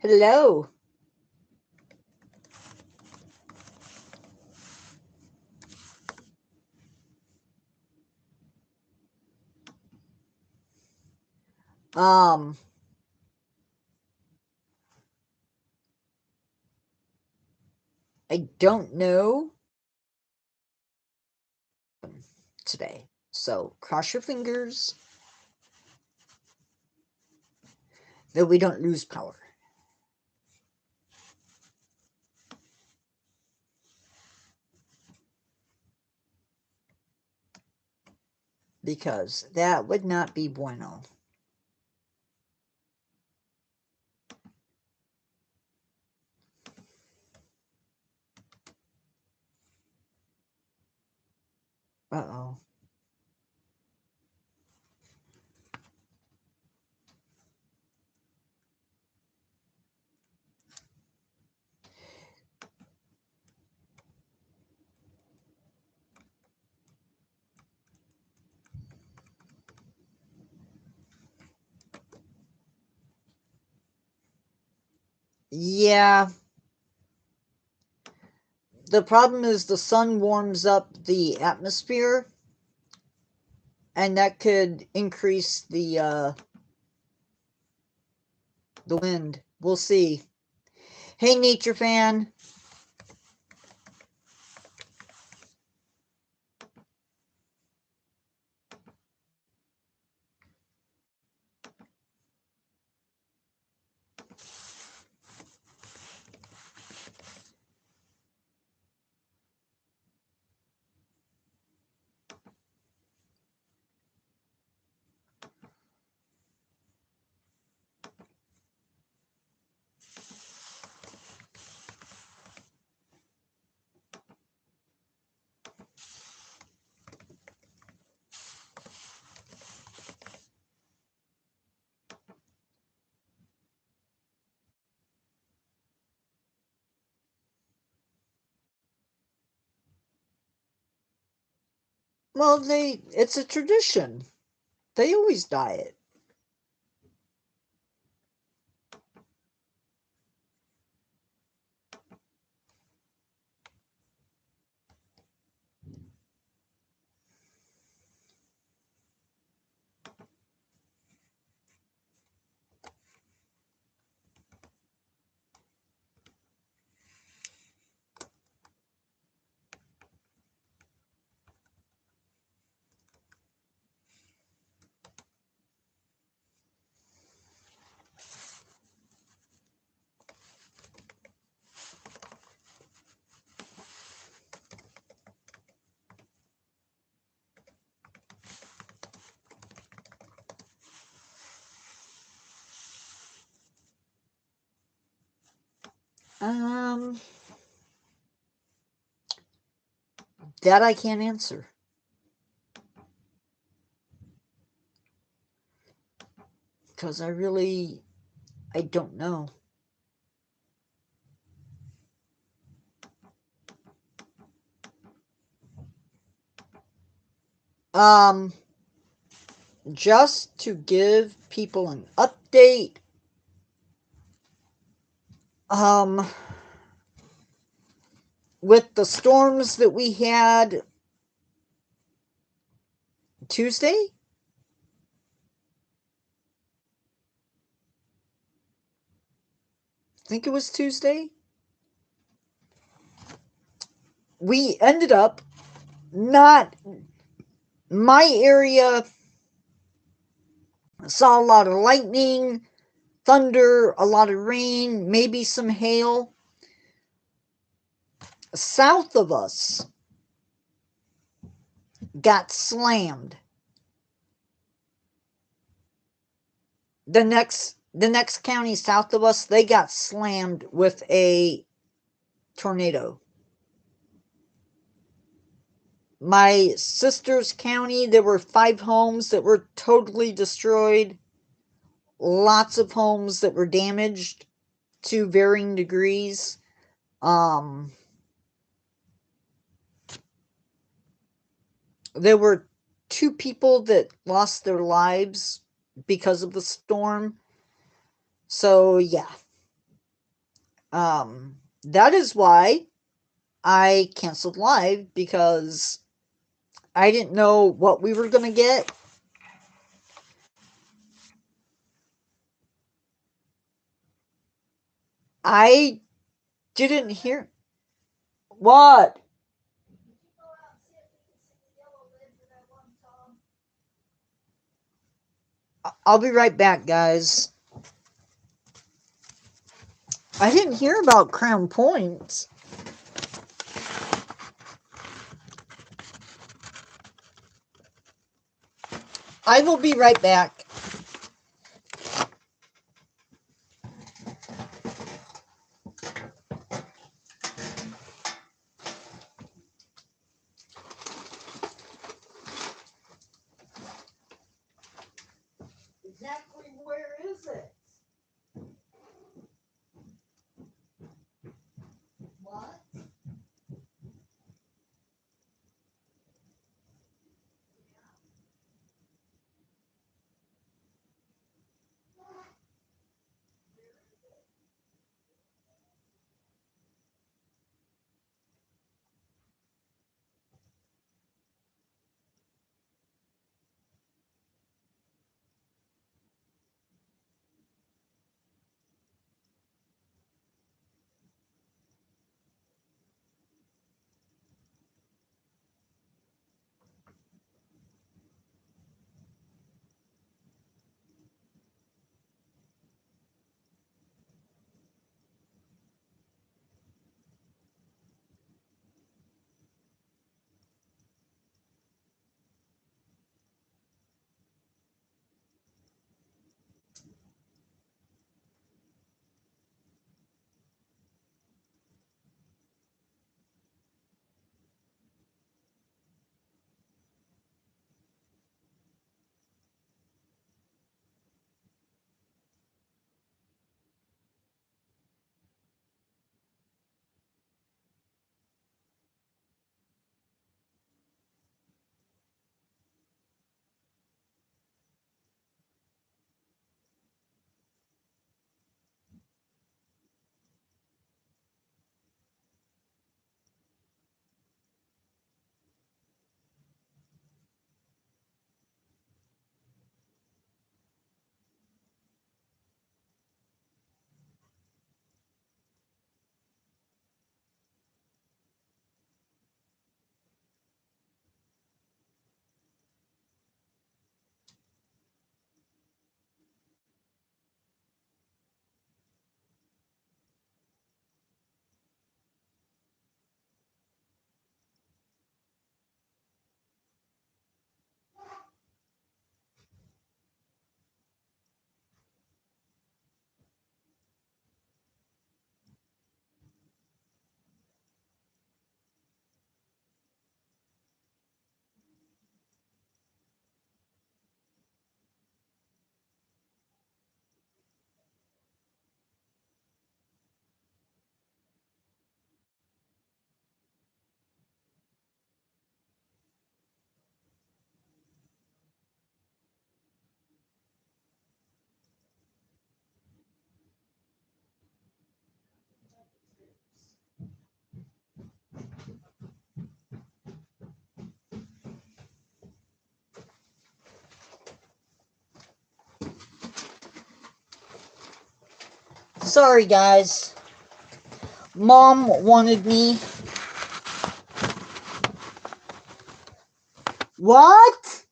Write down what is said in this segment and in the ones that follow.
Hello. Um, I don't know today. So cross your fingers that we don't lose power. Because that would not be bueno. Uh-oh. Yeah. The problem is the sun warms up the atmosphere, and that could increase the wind. We'll see. Hey, nature fan. Well, it's a tradition. They always dye it. That I can't answer. Because I don't know. Um, just to give people an update, um, with the storms that we had Tuesday, I think it was Tuesday, we ended up not, my area saw a lot of lightning, thunder, a lot of rain, maybe some hail. South of us got slammed. The next county south of us, they got slammed with a tornado. My sister's county, there were 5 homes that were totally destroyed. Lots of homes that were damaged to varying degrees. There were 2 people that lost their lives because of the storm. So, yeah. That is why I canceled live, because I didn't know what we were going to get. I didn't hear. What? I'll be right back, guys. I didn't hear about Crown Points. I will be right back. Exactly where is it? What? Sorry, guys. Mom wanted me. What?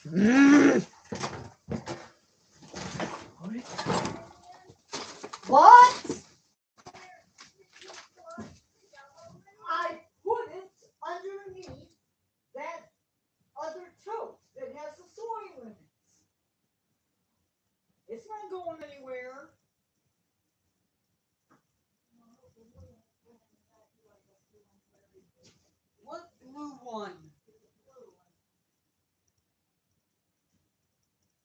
Mm. What? I put it underneath that other tote that has the soil in it. It's not going anywhere. What blue one?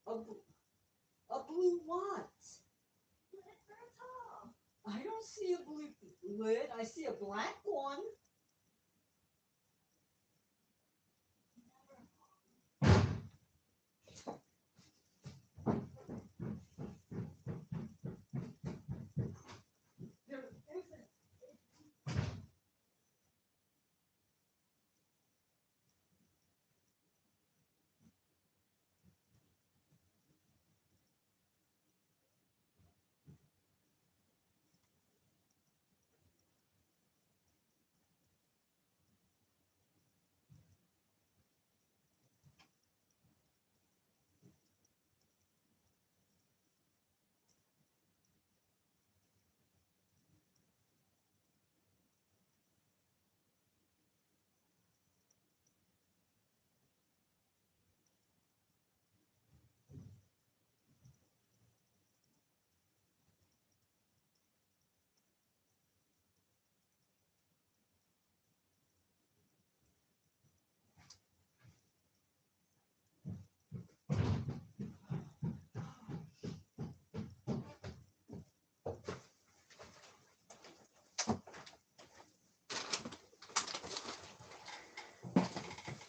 A, a blue what? I don't see a blue lid. I see a black one.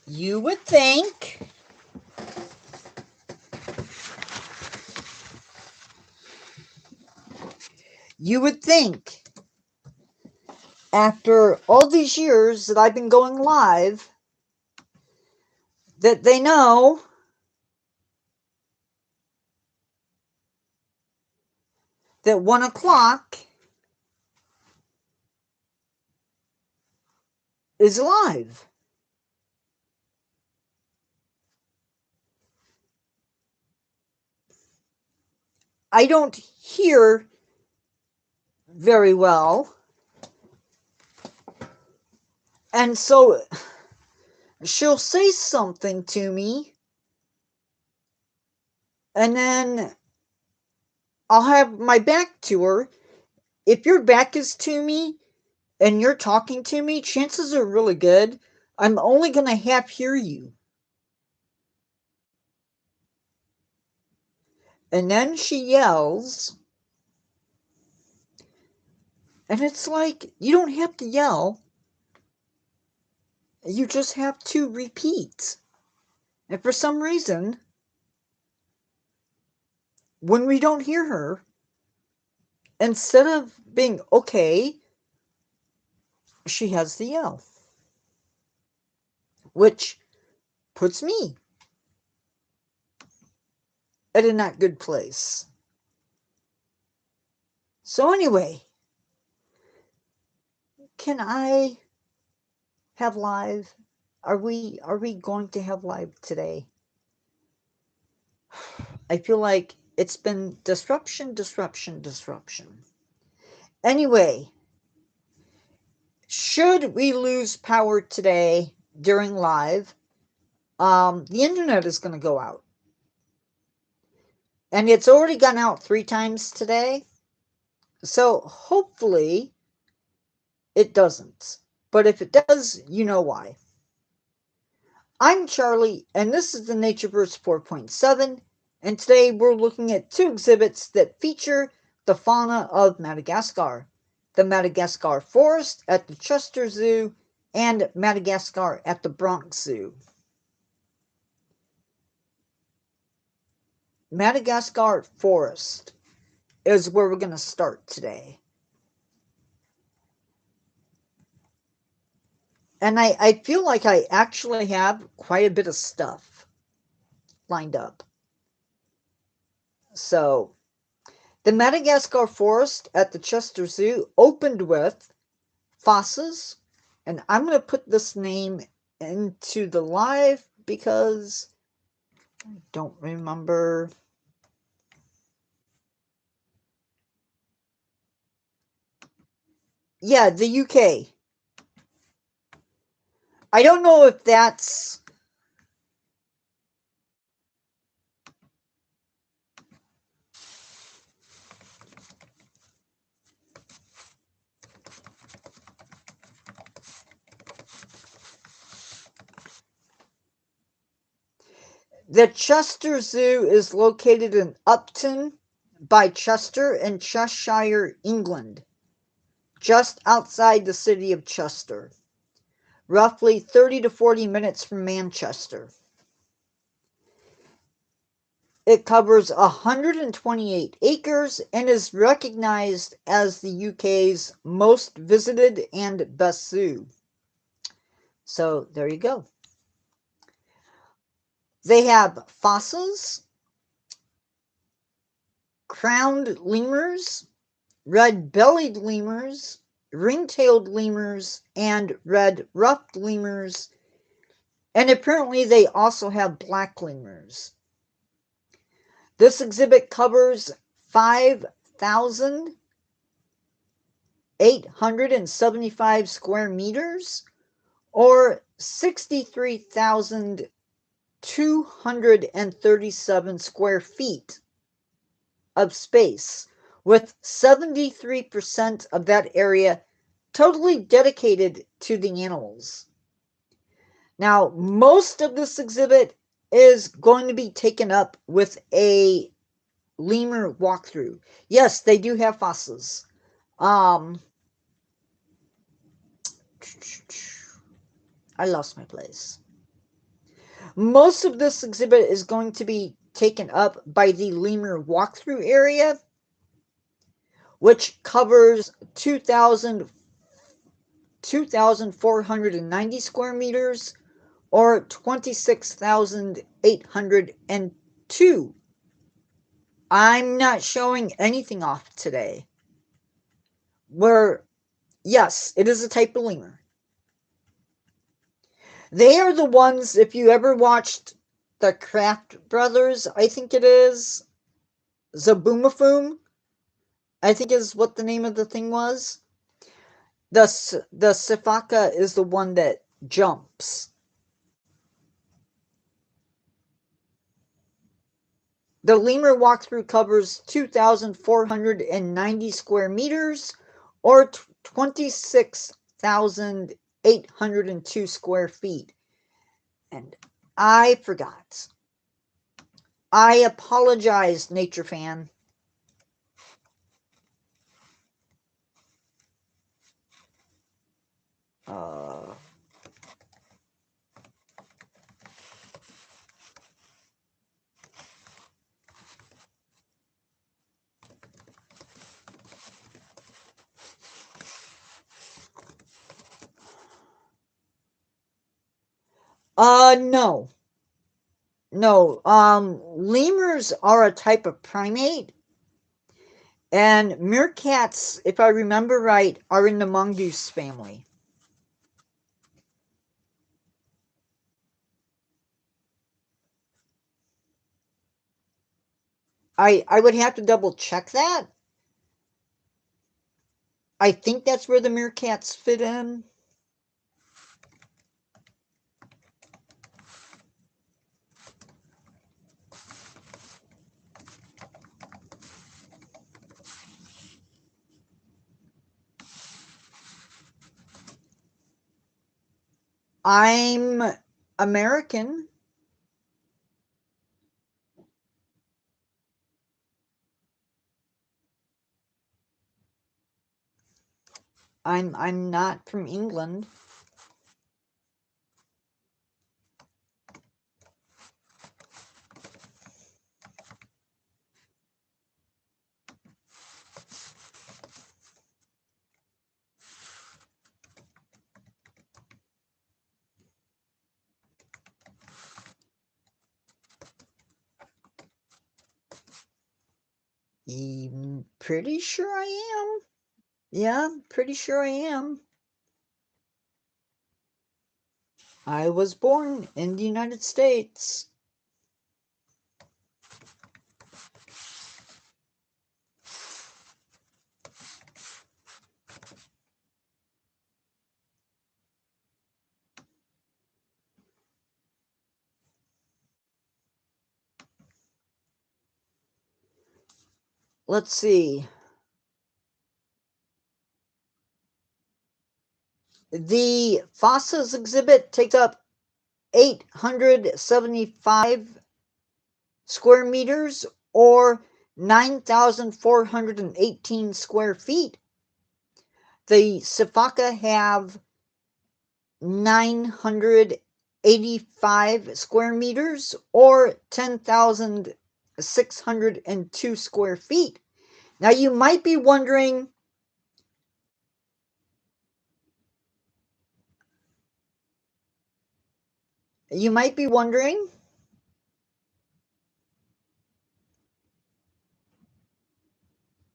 You would think after all these years that I've been going live that they know that 1 o'clock is live. I don't hear very well. And so she'll say something to me, and then I'll have my back to her. If your back is to me and you're talking to me, chances are really good I'm only going to half hear you. And then she yells, and it's like, you don't have to yell. You just have to repeat. And for some reason, when we don't hear her, instead of being okay, she has the yell, which puts me at a not good place. So anyway, can I have live? Are we going to have live today? I feel like it's been disruption. Anyway, should we lose power today during live, the internet is going to go out. And it's already gone out 3 times today. So hopefully it doesn't. But if it does, you know why. I'm Charlie, and this is the Natureverse 4.7, and today we're looking at 2 exhibits that feature the fauna of Madagascar. The Madagascar Forest at the Chester Zoo and Madagascar at the Bronx Zoo. Madagascar Forest is where we're going to start today. And I feel like I actually have quite a bit of stuff lined up. So, the Madagascar Forest at the Chester Zoo opened with fossas, and I'm going to put this name into the live because I don't remember. Yeah, the UK. I don't know if that's the Chester Zoo is located in Upton by Chester in Cheshire, England, just outside the city of Chester, roughly 30 to 40 minutes from Manchester. It covers 128 acres and is recognized as the UK's most visited and best zoo. So there you go. They have fossils, crowned lemurs, red-bellied lemurs, ring-tailed lemurs, and red-ruffed lemurs, and apparently they also have black lemurs. This exhibit covers 5,875 square meters, or 63,237 square feet of space, with 73% of that area totally dedicated to the animals. Now, most of this exhibit is going to be taken up with a lemur walkthrough. Yes, they do have fossils. I lost my place. Most of this exhibit is going to be taken up by the lemur walkthrough area, which covers 2,490 square meters or 26,802. I'm not showing anything off today. Yes, it is a type of lemur. They are the ones, if you ever watched the Kraft Brothers, I think it is, Zaboomafoom, I think is what the name of the thing was. The Sifaka is the one that jumps. The lemur walkthrough covers 2,490 square meters or 26,802 square feet. And I forgot. I apologize, nature fan. No. No, lemurs are a type of primate, and meerkats, if I remember right, are in the mongoose family. I would have to double check that. I think that's where the meerkats fit in. I'm American. I'm not from England. Pretty sure I am. Yeah, pretty sure I am. I was born in the United States. Let's see. The fossils exhibit takes up 875 square meters or 9,418 square feet. The Sifaka have 985 square meters or 10,602 square feet. Now you might be wondering,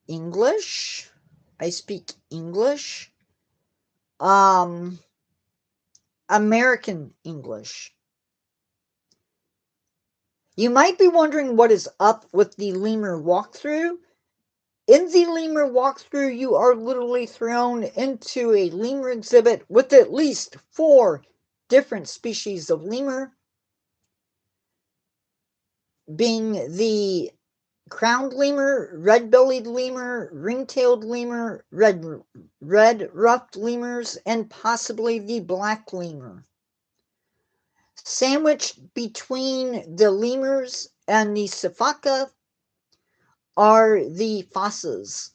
English? I speak English. American English. You might be wondering what is up with the lemur walkthrough. In the lemur walkthrough, you are literally thrown into a lemur exhibit with at least 4 different species of lemur, being the crowned lemur, red-bellied lemur, ring-tailed lemur, red-ruffed lemurs, and possibly the black lemur. Sandwiched between the lemurs and the Sifaka are the fossas.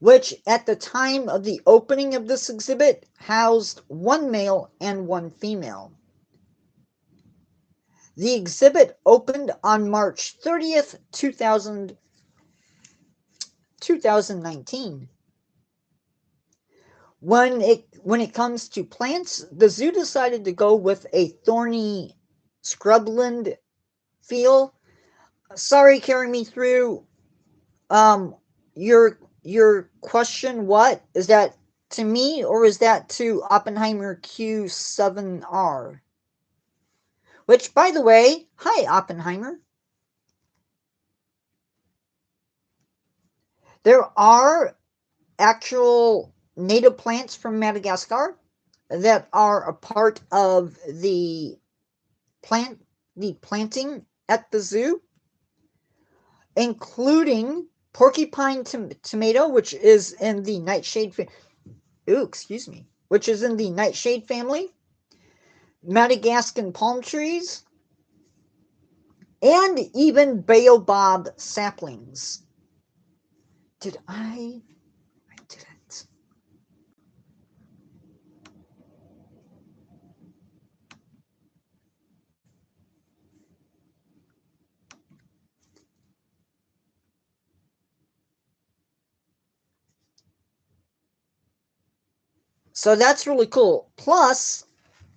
which at the time of the opening of this exhibit housed one male and one female. The exhibit opened on March 30th, 2019. When it comes to plants, the zoo decided to go with a thorny scrubland feel. Sorry, carrying me through. Your question, what is that to me, or is that to Oppenheimer Q7R? Which, by the way, hi Oppenheimer. There are actual native plants from Madagascar that are a part of the planting at the zoo, including porcupine tomato, which is in the nightshade which is in the nightshade family, Madagascan palm trees, and even baobab saplings. Did I didn't. So that's really cool. Plus,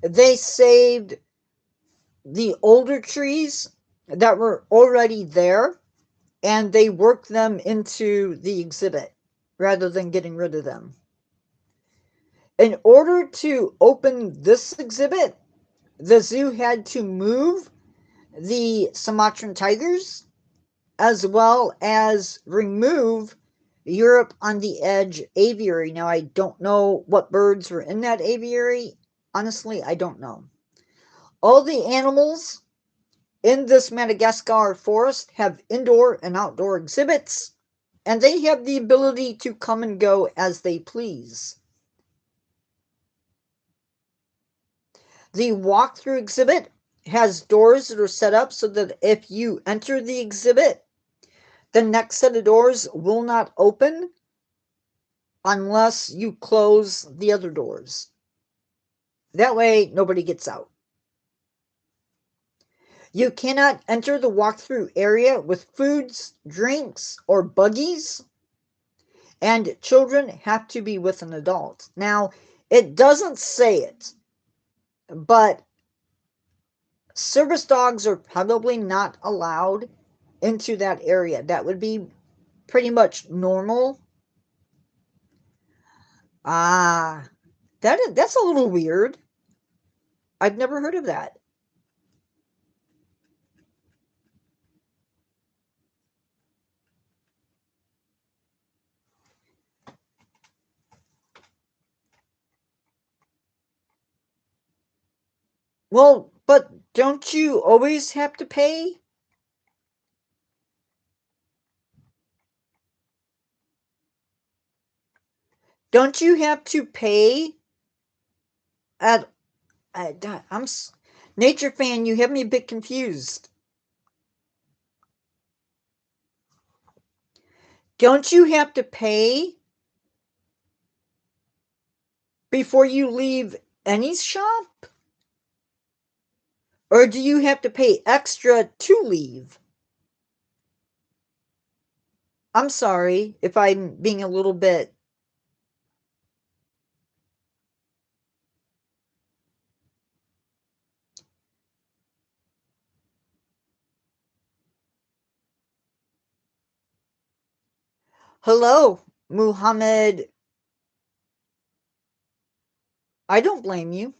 they saved the older trees that were already there, and they worked them into the exhibit rather than getting rid of them. In order to open this exhibit, the zoo had to move the Sumatran tigers as well as remove Europe on the Edge aviary. Now, I don't know what birds were in that aviary. Honestly, I don't know. All the animals in this Madagascar forest have indoor and outdoor exhibits, and they have the ability to come and go as they please. The walkthrough exhibit has doors that are set up so that if you enter the exhibit, the next set of doors will not open unless you close the other doors. That way, nobody gets out. You cannot enter the walkthrough area with foods, drinks, or buggies, and children have to be with an adult. Now, it doesn't say it, but service dogs are probably not allowed into that area. That would be pretty much normal. That's a little weird. I've never heard of that. Well, but don't you always have to pay? Don't you have to pay at I'm Nature Fan, you have me a bit confused. Don't you have to pay before you leave any shop? Or do you have to pay extra to leave? I'm sorry if I'm being a little bit. Hello, Muhammad. I don't blame you.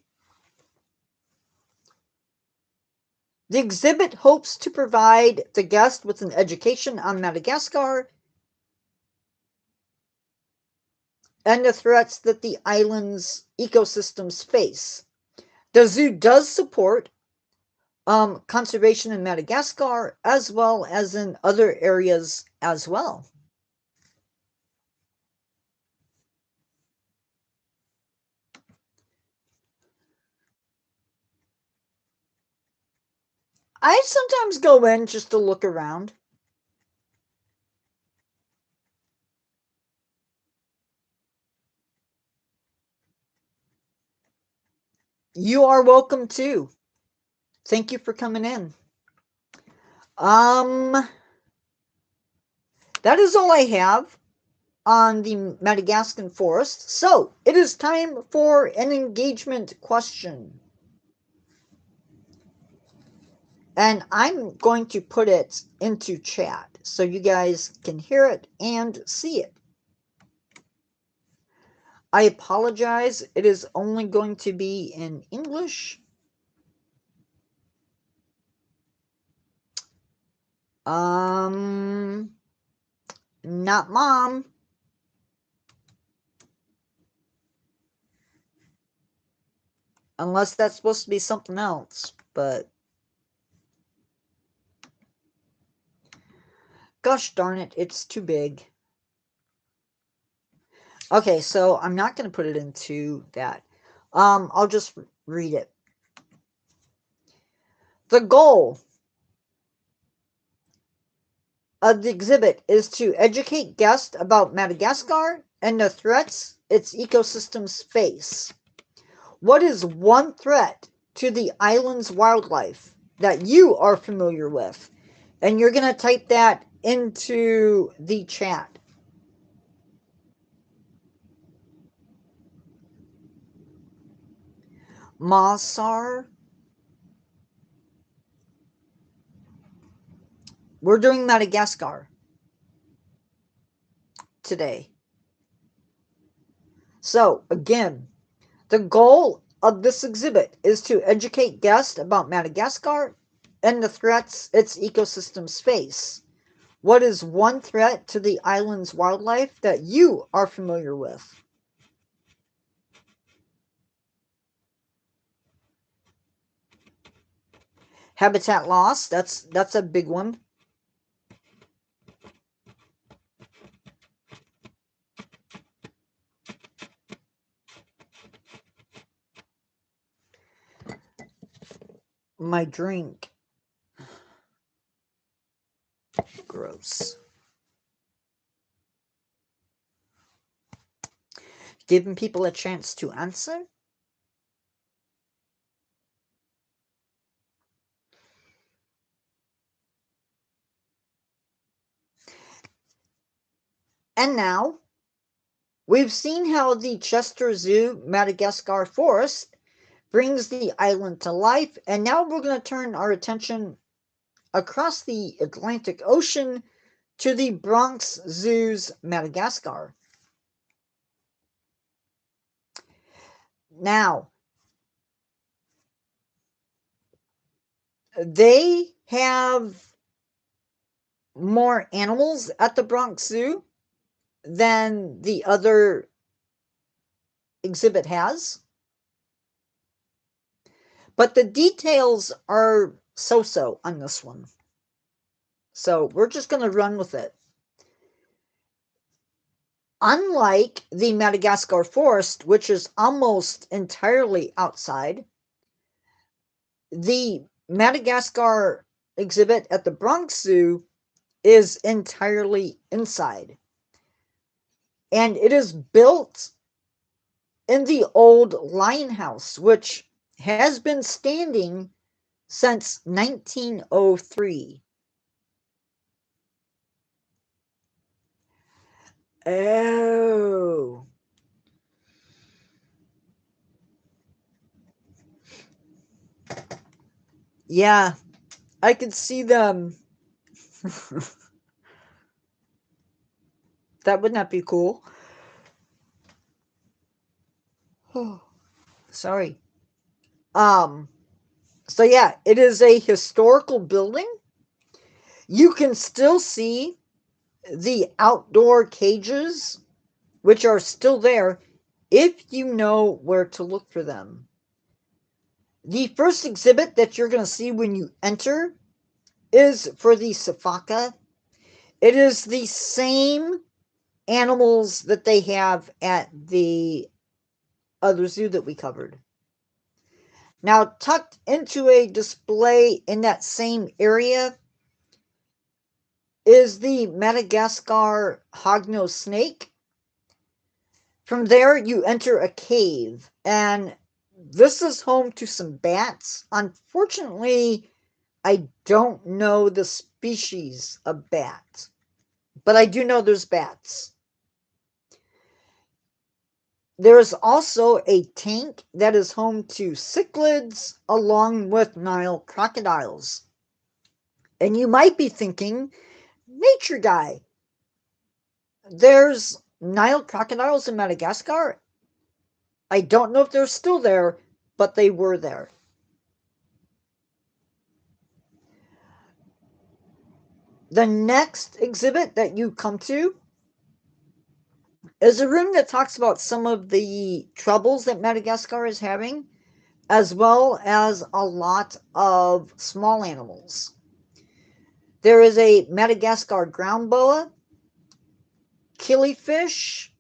The exhibit hopes to provide the guest with an education on Madagascar and the threats that the island's ecosystems face. The zoo does support conservation in Madagascar as well as in other areas as well. I sometimes go in just to look around. You are welcome too. Thank you for coming in. Um, that is all I have on the Madagascar forest. So it is time for an engagement question. And I'm going to put it into chat so you guys can hear it and see it. I apologize, it is only going to be in English. Not mom. Unless that's supposed to be something else, but gosh darn it, it's too big. Okay, so I'm not going to put it into that. I'll just read it. The goal of the exhibit is to educate guests about Madagascar and the threats its ecosystems face. What is one threat to the island's wildlife that you are familiar with? And you're going to type that into the chat. Masar. We're doing Madagascar today. So, again, the goal of this exhibit is to educate guests about Madagascar and the threats its ecosystems face. What is one threat to the island's wildlife that you are familiar with? Habitat loss, that's a big one. My drink. Gross. Giving people a chance to answer? And now, we've seen how the Chester Zoo Madagascar forest brings the island to life, and now we're going to turn our attention across the Atlantic Ocean to the Bronx Zoo's Madagascar. Now, they have more animals at the Bronx Zoo than the other exhibit has. But the details are so-so on this one. So we're just going to run with it. Unlike the Madagascar forest, which is almost entirely outside, the Madagascar exhibit at the Bronx Zoo is entirely inside. And it is built in the old lion house, which has been standing since 1903. Oh. Yeah, I could see them. That would not be cool. Oh, sorry. So yeah, it is a historical building. You can still see the outdoor cages, which are still there, if you know where to look for them. The first exhibit that you're going to see when you enter is for the safaka. It is the same animals that they have at the other zoo that we covered. Now, tucked into a display in that same area is the Madagascar hognose snake. From there, you enter a cave, and This is home to some bats. Unfortunately, I don't know the species of bat, but I do know there's bats. There is also a tank that is home to cichlids along with Nile crocodiles. And you might be thinking, nature guy, there's Nile crocodiles in Madagascar? I don't know if they're still there, but they were there. The next exhibit that you come to is a room that talks about some of the troubles that Madagascar is having, as well as a lot of small animals. There is a Madagascar ground boa, killifish,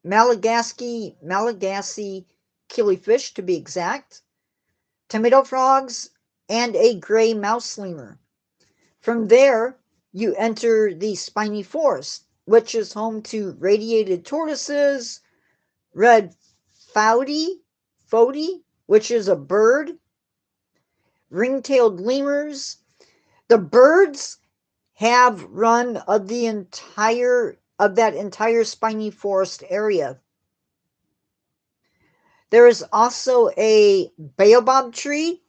Malagasy killifish to be exact, tomato frogs, and a gray mouse lemur. From there, you enter the spiny forest, which is home to radiated tortoises, red fody, which is a bird, ring-tailed lemurs. The birds have run of that entire spiny forest area. There is also a baobab tree,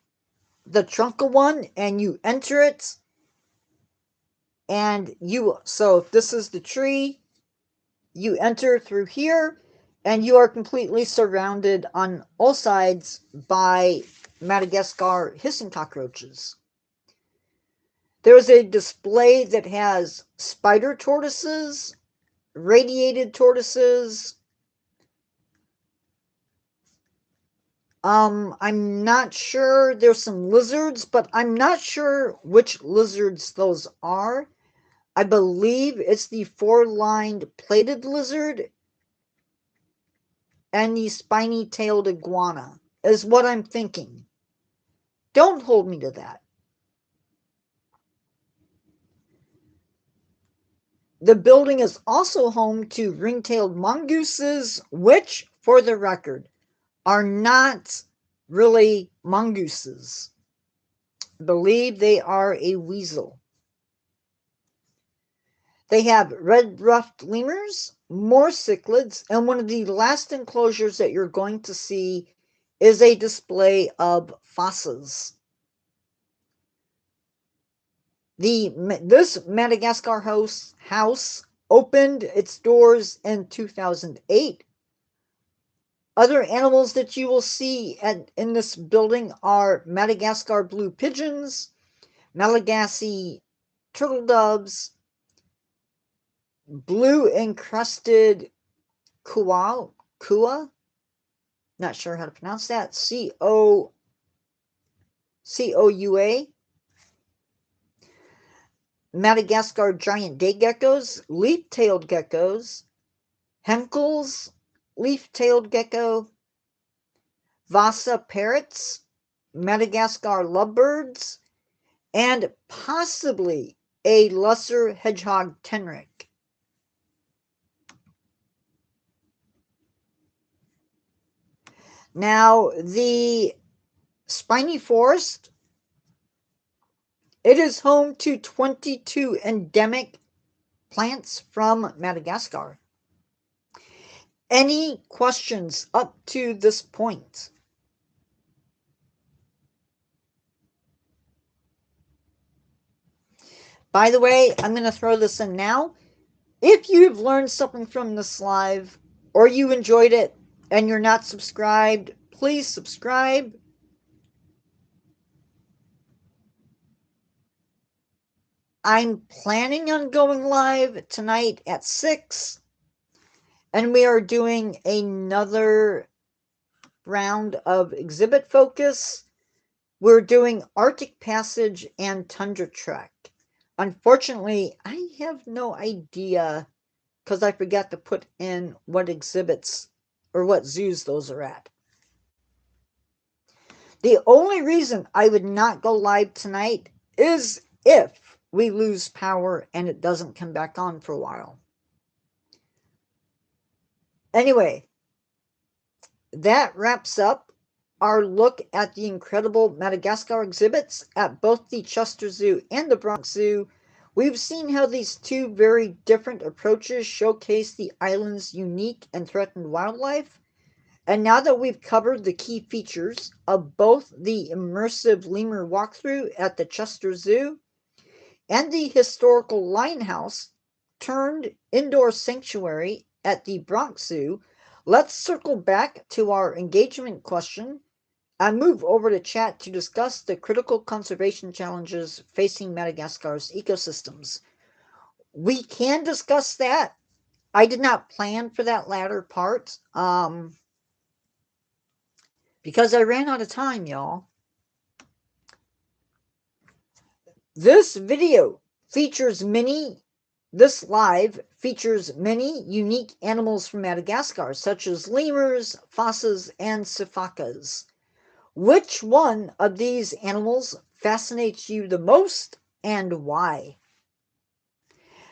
the trunk of one, and you enter it, so if this is the tree, you enter through here, and you are completely surrounded on all sides by Madagascar hissing cockroaches. There is a display that has spider tortoises, radiated tortoises. I'm not sure. There's some lizards, but I'm not sure which lizards those are. I believe it's the four-lined plated lizard and the spiny-tailed iguana, is what I'm thinking. Don't hold me to that. The building is also home to ring-tailed mongooses, which, for the record, are not really mongooses. I believe they are a weasel. They have red-ruffed lemurs, more cichlids, and one of the last enclosures that you're going to see is a display of fossas. This Madagascar house opened its doors in 2008. Other animals that you will see in this building are Madagascar blue pigeons, Malagasy turtle doves, blue encrusted kua, not sure how to pronounce that, Coua, Madagascar giant day geckos, leaf-tailed geckos, Henkel's leaf-tailed gecko, Vasa parrots, Madagascar lovebirds, and possibly a lesser hedgehog tenrec. Now, the spiny forest, it is home to 22 endemic plants from Madagascar. Any questions up to this point? By the way, I'm going to throw this in now. If you've learned something from this live, or you enjoyed it, and you're not subscribed, please subscribe. I'm planning on going live tonight at 6, and we are doing another round of exhibit focus. We're doing Arctic Passage and Tundra Trek. Unfortunately, I have no idea because I forgot to put in what exhibits or what zoos those are at. The only reason I would not go live tonight is if we lose power and it doesn't come back on for a while. Anyway, that wraps up our look at the incredible Madagascar exhibits at both the Chester Zoo and the Bronx Zoo. We've seen how these two very different approaches showcase the island's unique and threatened wildlife. And now that we've covered the key features of both the immersive lemur walkthrough at the Chester Zoo and the historical lion house turned indoor sanctuary at the Bronx Zoo, let's circle back to our engagement question and move over to chat to discuss the critical conservation challenges facing Madagascar's ecosystems. We can discuss that. I did not plan for that latter part because I ran out of time, y'all. This video features many, this live features many unique animals from Madagascar, such as lemurs, fossas, and sifakas. Which one of these animals fascinates you the most and why?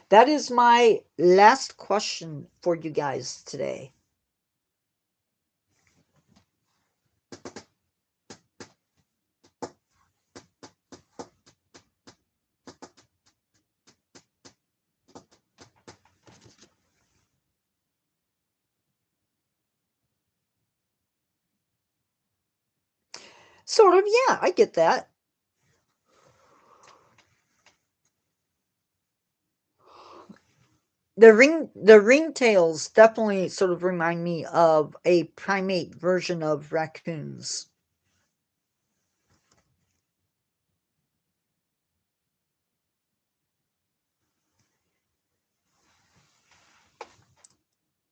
That is my last question for you guys today. Sort of, yeah, I get that. The ringtails definitely sort of remind me of a primate version of raccoons.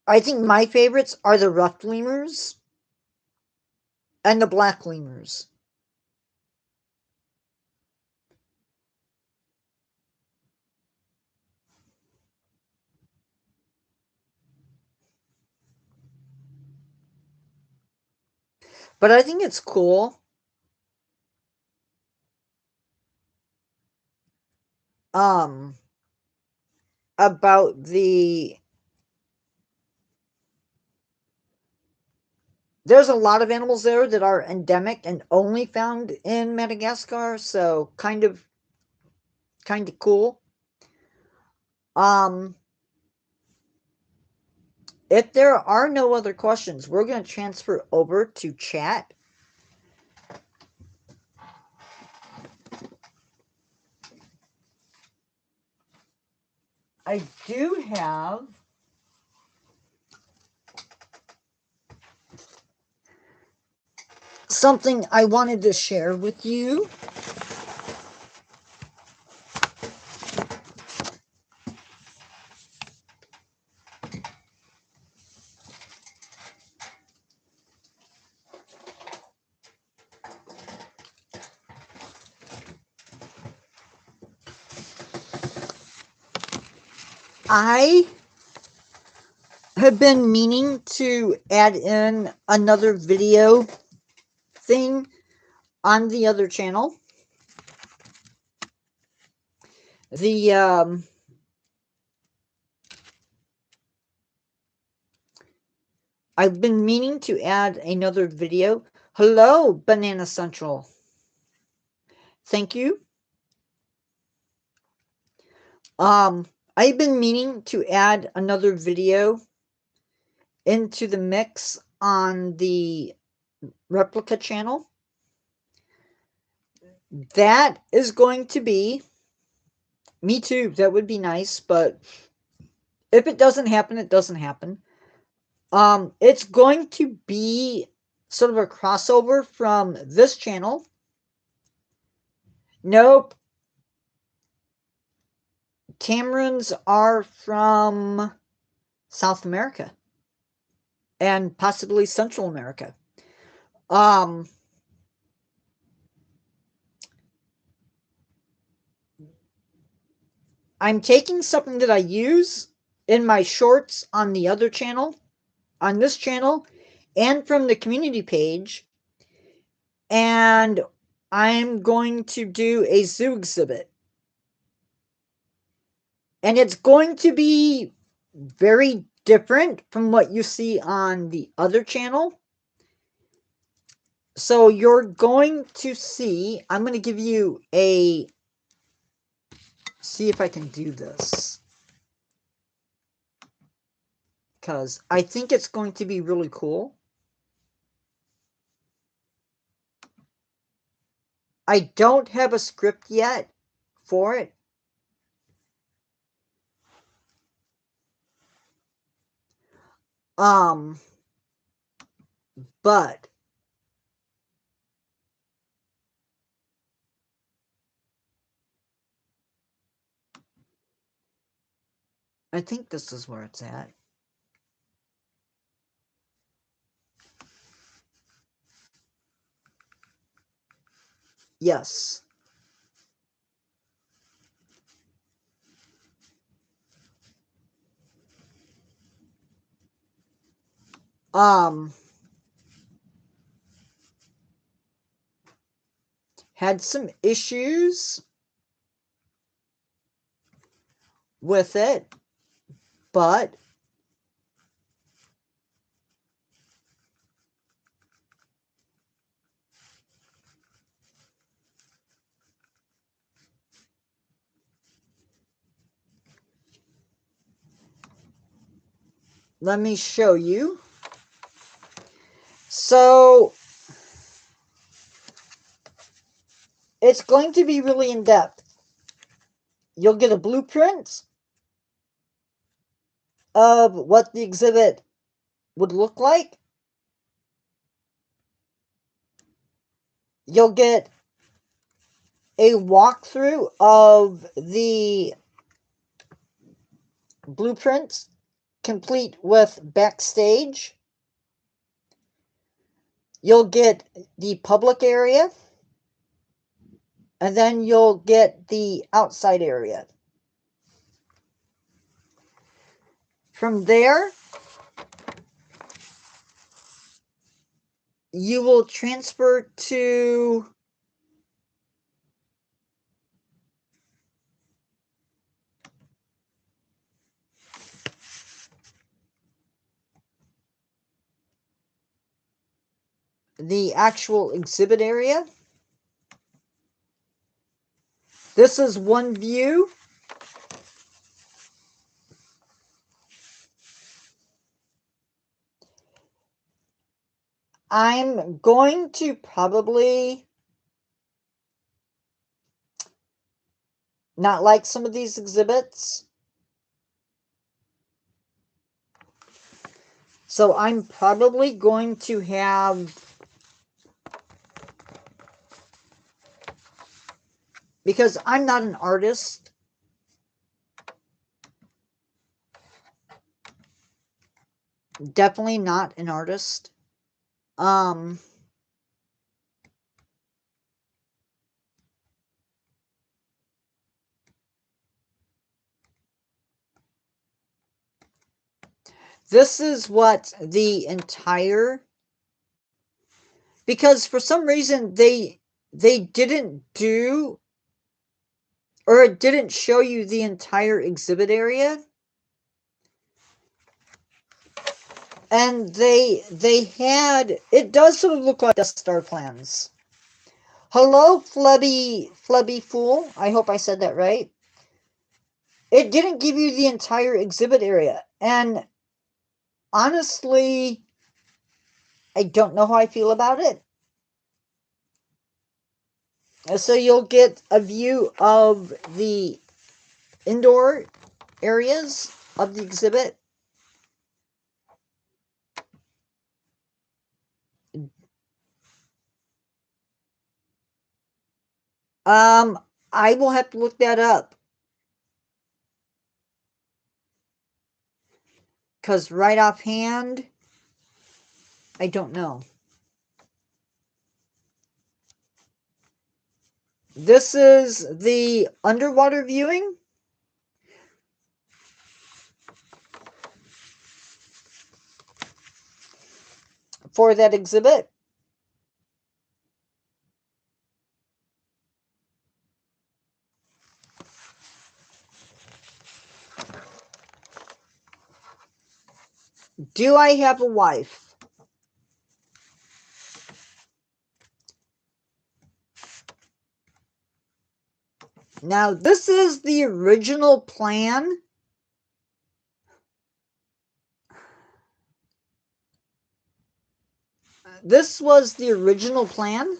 I think my favorites are the ruffed lemurs and the black lemurs. But I think it's cool um about the there's a lot of animals there that are endemic and only found in Madagascar, so kind of cool. Um if there are no other questions, we're going to transfer over to chat. I do have something I wanted to share with you. I have been meaning to add in another video thing on the other channel. The I've been meaning to add another video. Hello, Banana Central. Thank you. I've been meaning to add another video into the mix on the replica channel. That is going to be, me too, that would be nice, but if it doesn't happen, it doesn't happen. It's going to be sort of a crossover from this channel. Nope. Tamarins are from South America and possibly Central America. I'm taking something that I use in my shorts on the other channel, on this channel, and from the community page, and I'm going to do a zoo exhibit. And it's going to be very different from what you see on the other channel. So you're going to see, I'm going to give you see if I can do this. Because I think it's going to be really cool. I don't have a script yet for it. But I think this is where it's at. Yes. Had some issues with it, but let me show you. So it's going to be really in depth. You'll get a blueprint of what the exhibit would look like. You'll get a walkthrough of the blueprints, complete with backstage. You'll get the public area, and then you'll get the outside area. From there, you will transfer to the actual exhibit area. This is one view. I'm going to probably not like some of these exhibits. So I'm probably going to have, because I'm not an artist, definitely not an artist. This is what the entire, because for some reason they didn't do, or it didn't show you the entire exhibit area. And they had, it does sort of look like Death Star plans. Hello, Flubby Fool. I hope I said that right. It didn't give you the entire exhibit area. And honestly, I don't know how I feel about it. So you'll get a view of the indoor areas of the exhibit. I will have to look that up. Because right offhand, I don't know. This is the underwater viewing. For that exhibit. Do I have a wife? Now, this is the original plan. This was the original plan.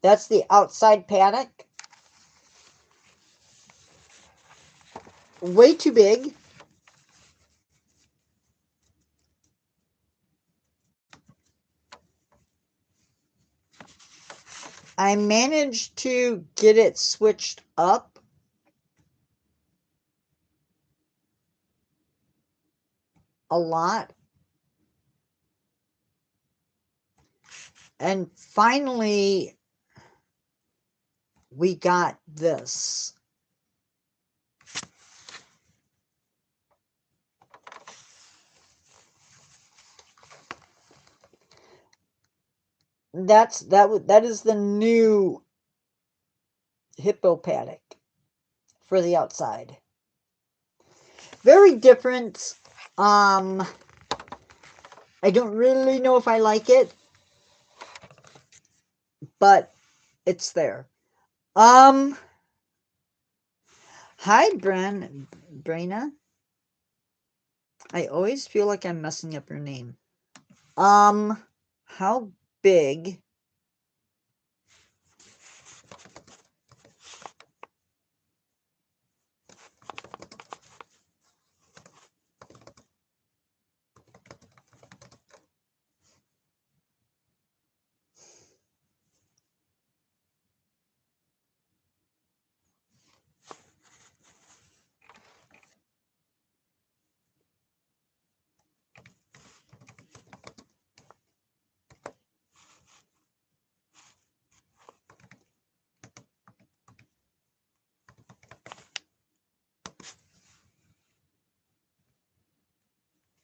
That's the outside paddock. Way too big. I managed to get it switched up a lot. And finally, we got this. That is the new hippo paddock for the outside. Very different. I don't really know if I like it, but it's there. Hi, Brena. I always feel like I'm messing up your name. How big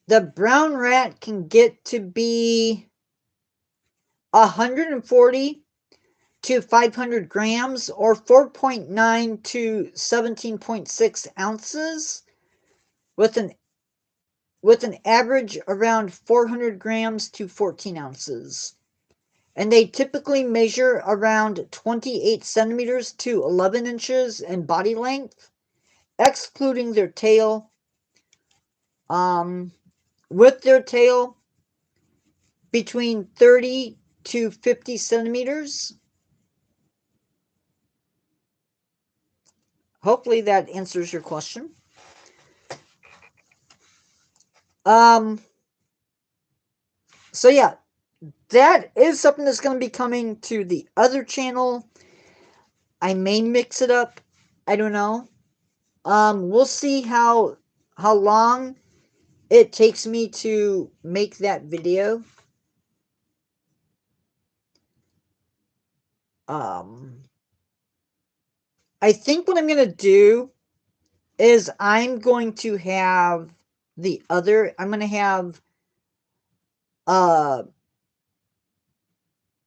the brown rat can get to be 140 to 500 grams, or 4.9 to 17.6 ounces, with an average around 400 grams to 14 ounces. And they typically measure around 28 centimeters to 11 inches in body length, excluding their tail. With their tail, between 30 to 50 centimeters. Hopefully that answers your question. So yeah, that is something that's going to be coming to the other channel. I may mix it up. I don't know. We'll see how long it takes me to make that video. I think what I'm going to do is I'm going to have I'm going to have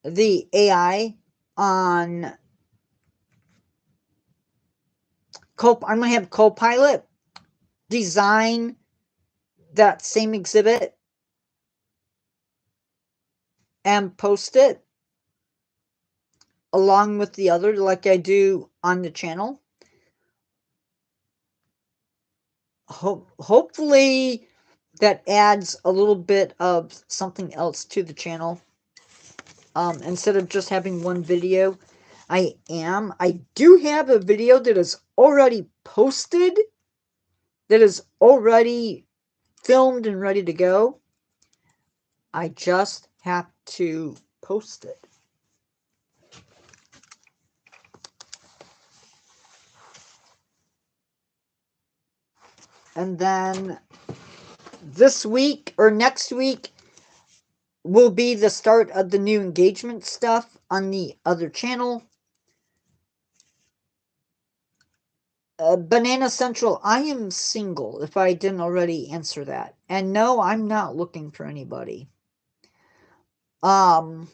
the AI on I'm going to have Copilot design that same exhibit and post it along with the other, like I do on the channel. Hopefully that adds a little bit of something else to the channel. Instead of just having one video. I do have a video that is already posted, that is already filmed and ready to go. I just have to post it. And then this week or next week will be the start of the new engagement stuff on the other channel. Banana Central, I am single, if I didn't already answer that. And no, I'm not looking for anybody. Um,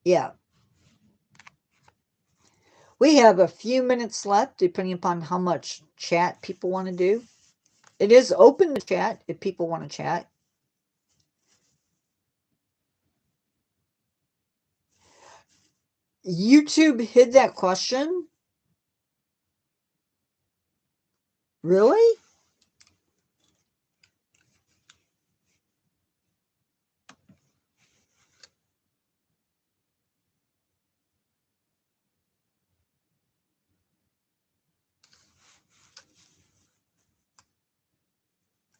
yeah. We have a few minutes left, depending upon how much chat people want to do. It is open to chat if people want to chat. YouTube hid that question? Really?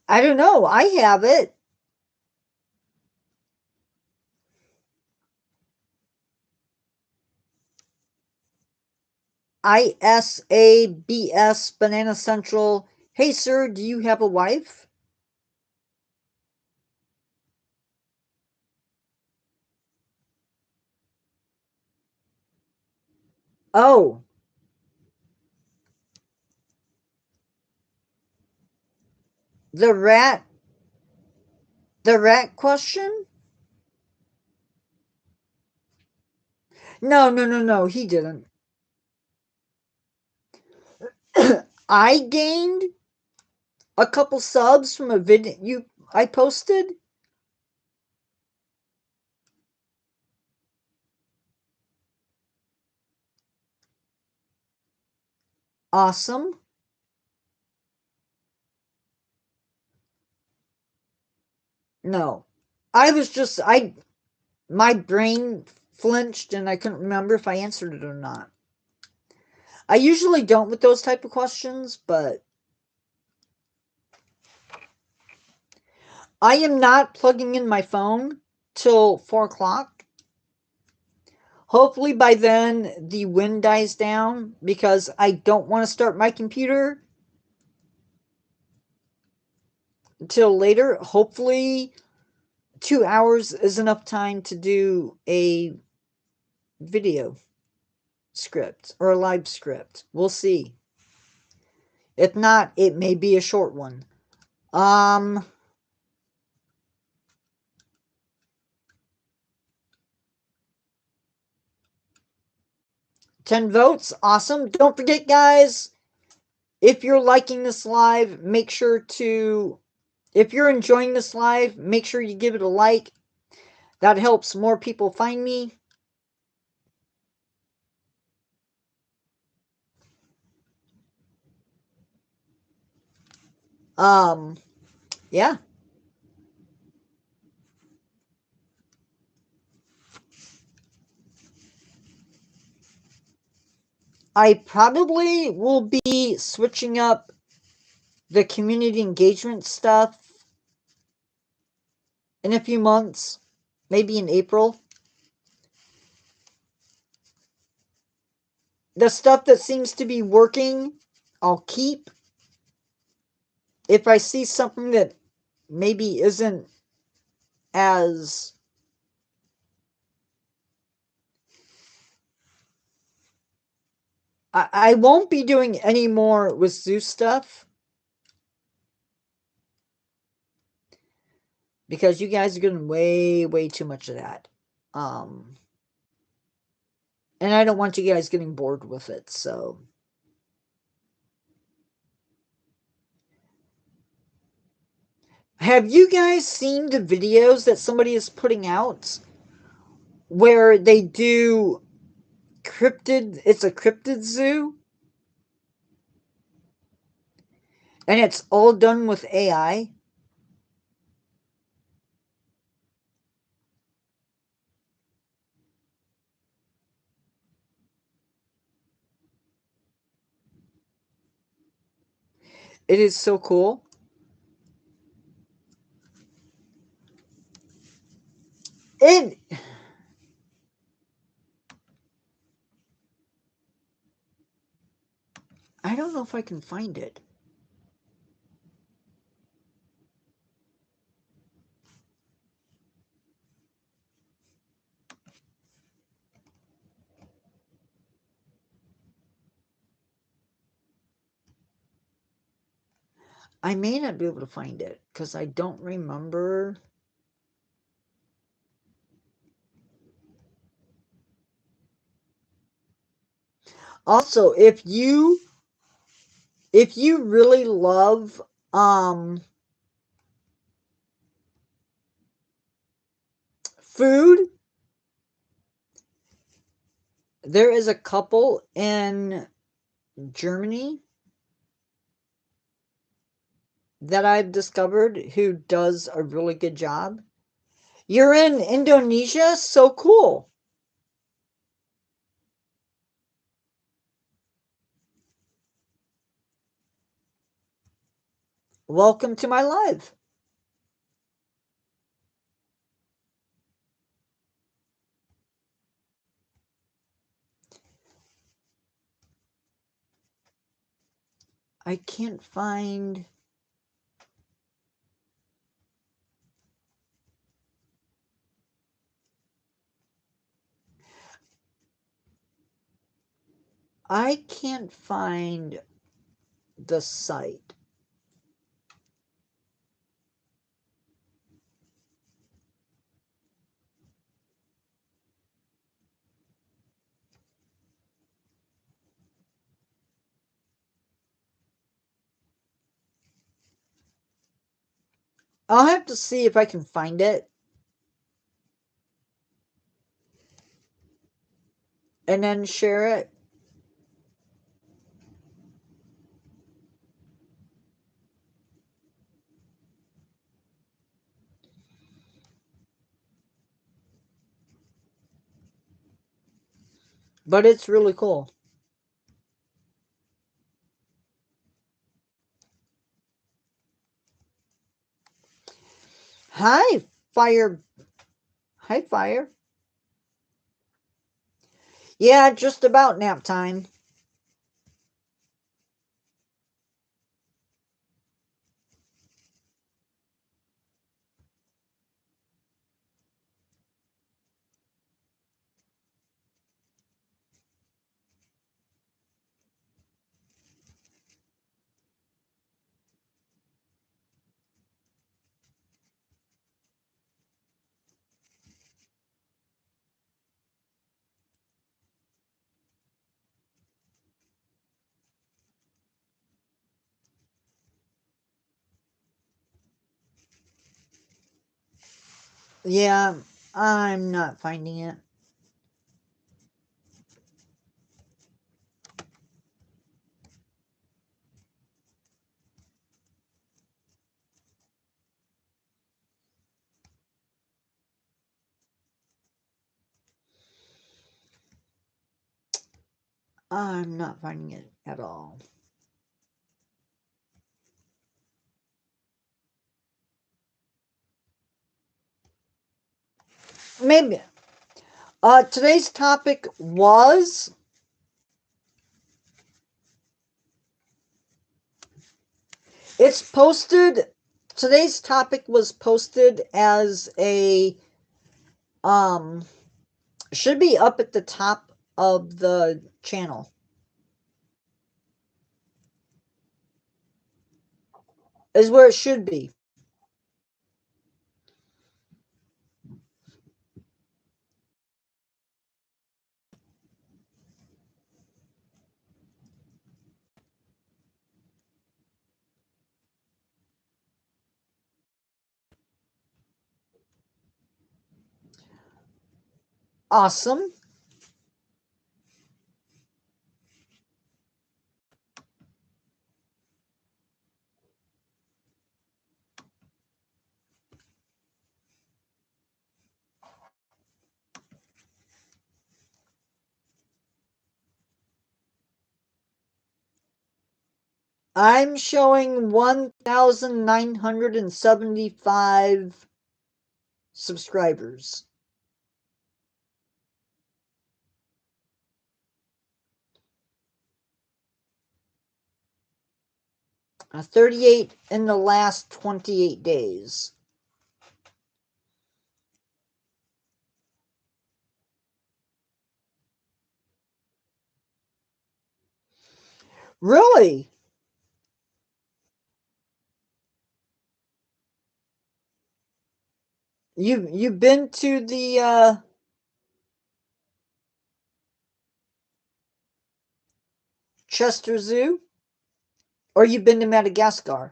I don't know. I have it. ISABS Banana Central. Hey, sir, do you have a wife? Oh, the rat. The rat question? No, no, no, no. He didn't. I gained a couple subs from a video I posted. Awesome. No. I my brain flinched and I couldn't remember if I answered it or not. I usually don't with those type of questions, but I am not plugging in my phone till 4 o'clock. Hopefully by then the wind dies down because I don't want to start my computer until later. Hopefully 2 hours is enough time to do a video script or a live script. We'll see. If not, it may be a short one. Um 10 votes. Awesome. Don't forget, guys, if you're liking this live, make sure to, if you're enjoying this live, make sure you give it a like. That helps more people find me. Um, yeah. I probably will be switching up the community engagement stuff in a few months, maybe in April. The stuff that seems to be working, I'll keep. If I see something that maybe isn't as I won't be doing any more with Zeus stuff because you guys are getting way too much of that. Um, and I don't want you guys getting bored with it. So, have you guys seen the videos that somebody is putting out where they do cryptid? It's a cryptid zoo, and it's all done with AI. It is so cool. It. I don't know if I can find it. I may not be able to find it because I don't remember. Also, if you really love food, there is a couple in Germany that I've discovered who does a really good job. You're in Indonesia? So cool. Welcome to my live. I can't find. I can't find the site. I'll have to see if I can find it and then share it. But it's really cool. Hi, Fire. Hi, Fire. Yeah, just about nap time. Yeah, I'm not finding it. I'm not finding it at all. Maybe. Today's topic was. It's posted. Today's topic was posted as a. Um, should be up at the top of the channel. Is where it should be. Awesome. I'm showing 1,975 subscribers. 38 in the last 28 days. Really? You've been to the Chester Zoo, or you've been to Madagascar?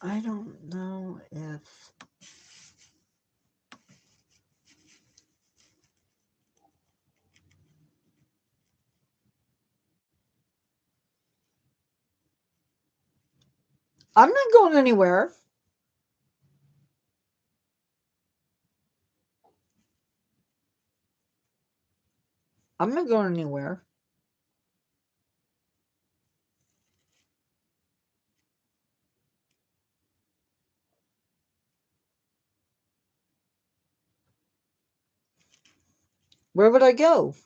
I don't know if I'm not going anywhere. I'm not going anywhere. Where would I go?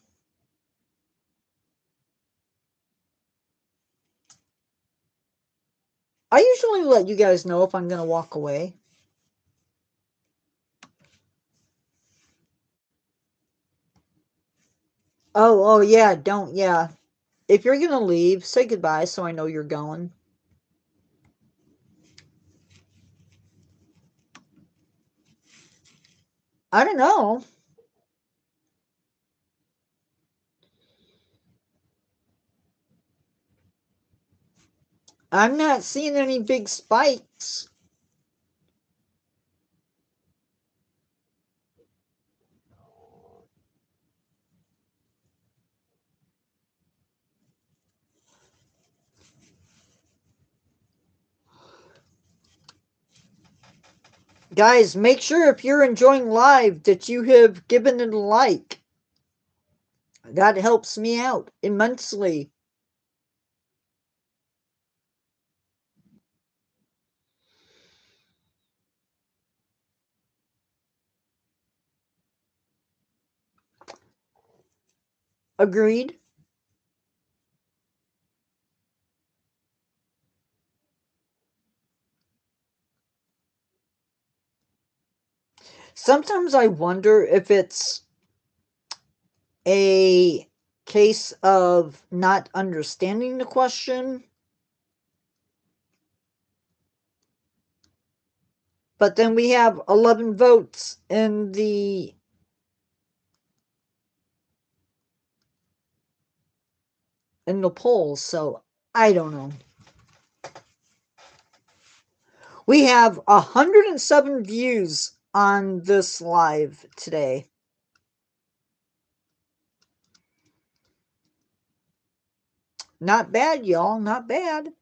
I usually let you guys know if I'm going to walk away. Oh, yeah, don't, yeah. If you're going to leave, say goodbye so I know you're going. I don't know. I'm not seeing any big spikes. Guys, make sure if you're enjoying live that you have given it a like. That helps me out immensely. Agreed? Sometimes I wonder if it's a case of not understanding the question, but then we have 11 votes in the polls, so I don't know. We have 107 views on this live today. Not bad, y'all. Not bad.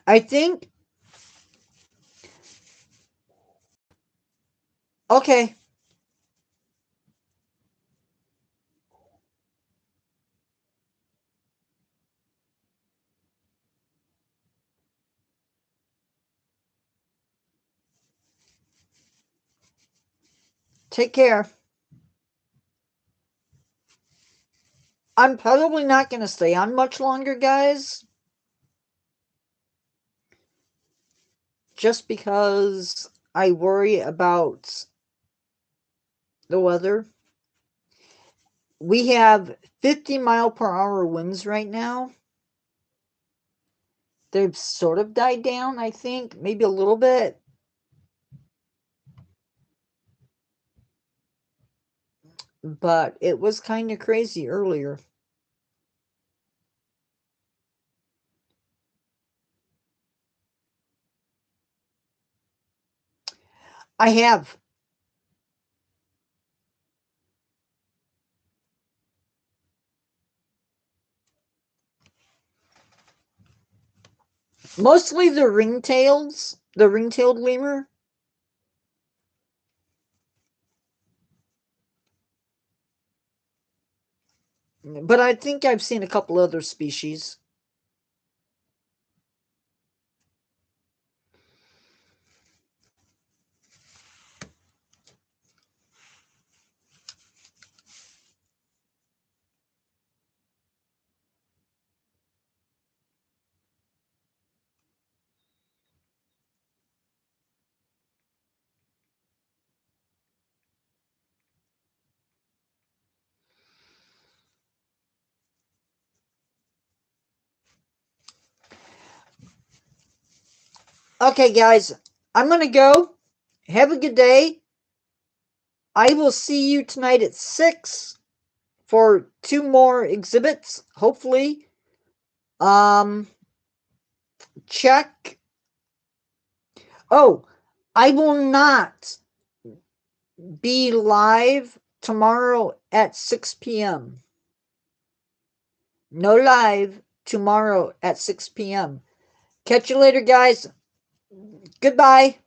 I think. Okay. Take care. I'm probably not going to stay on much longer, guys. Just because I worry about the weather. We have 50-mile-per-hour winds right now. They've sort of died down, I think, maybe a little bit. But it was kind of crazy earlier. I have. Mostly the ringtails, the ring-tailed lemur. But I think I've seen a couple other species. Okay, guys, I'm going to go. Have a good day. I will see you tonight at 6 for 2 more exhibits, hopefully. Um, check. Oh, I will not be live tomorrow at 6 p.m. No live tomorrow at 6 p.m. Catch you later, guys. Goodbye.